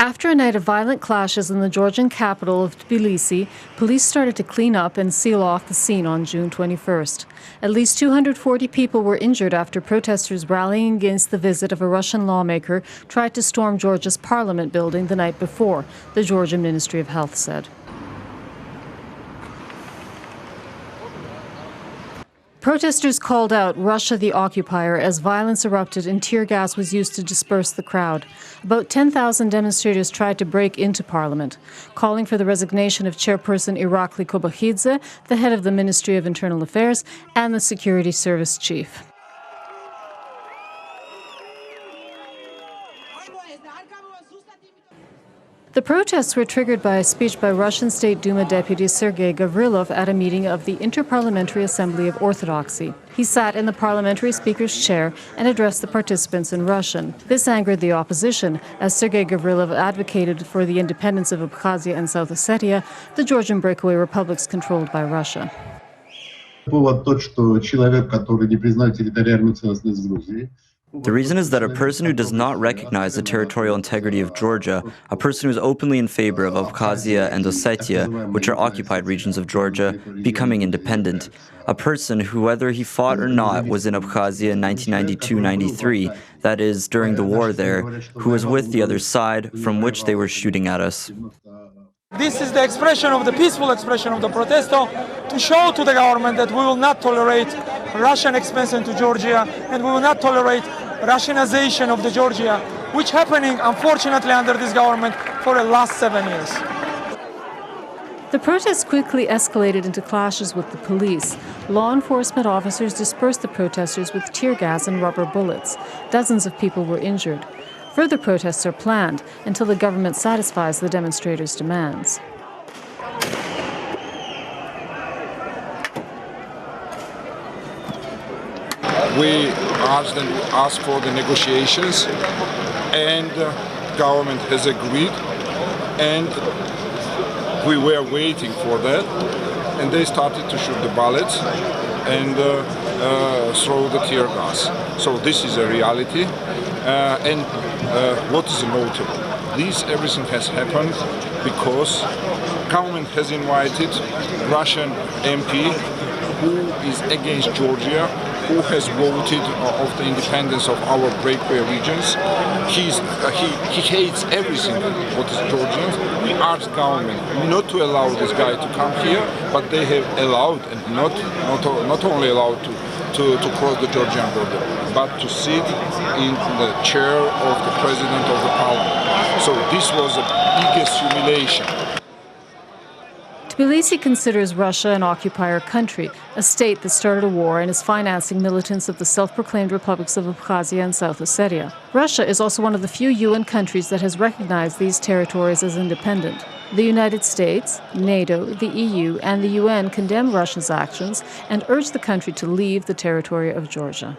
After a night of violent clashes in the Georgian capital of Tbilisi, police started to clean up and seal off the scene on June 21st. At least 240 people were injured after protesters rallying against the visit of a Russian lawmaker tried to storm Georgia's parliament building the night before, the Georgian Ministry of Health said. Protesters called out Russia the occupier as violence erupted and tear gas was used to disperse the crowd. About 10,000 demonstrators tried to break into parliament, calling for the resignation of chairperson Irakli Kobakhidze, the head of the Ministry of Internal Affairs, and the security service chief. The protests were triggered by a speech by Russian State Duma Deputy Sergei Gavrilov at a meeting of the Inter-Parliamentary Assembly of Orthodoxy. He sat in the parliamentary speaker's chair and addressed the participants in Russian. This angered the opposition, as Sergei Gavrilov advocated for the independence of Abkhazia and South Ossetia, the Georgian breakaway republics controlled by Russia. The reason is that a person who does not recognize the territorial integrity of Georgia, a person who is openly in favor of Abkhazia and Ossetia, which are occupied regions of Georgia, becoming independent, a person who, whether he fought or not, was in Abkhazia in 1992-93, that is, during the war there, who was with the other side, from which they were shooting at us. This is the expression of the peaceful expression of the protesto to show to the government that we will not tolerate Russian expansion to Georgia and we will not tolerate Russianization of the Georgia, which is happening, unfortunately, under this government for the last 7 years. The protests quickly escalated into clashes with the police. Law enforcement officers dispersed the protesters with tear gas and rubber bullets. Dozens of people were injured. Further protests are planned until the government satisfies the demonstrators' demands. We asked for the negotiations, and the government has agreed, and we were waiting for that, and they started to shoot the bullets and throw the tear gas. So this is a reality, and what is notable? Everything has happened because government has invited Russian MP who is against Georgia, who has voted of the independence of our breakaway regions. He hates everything what is Georgian. We asked government not to allow this guy to come here, but they have allowed, and not only allowed to cross the Georgian border, but to sit in the chair of the president of the parliament. So this was the biggest humiliation. Tbilisi considers Russia an occupier country, a state that started a war and is financing militants of the self-proclaimed republics of Abkhazia and South Ossetia. Russia is also one of the few UN countries that has recognized these territories as independent. The United States, NATO, the EU, and the UN condemn Russia's actions and urge the country to leave the territory of Georgia.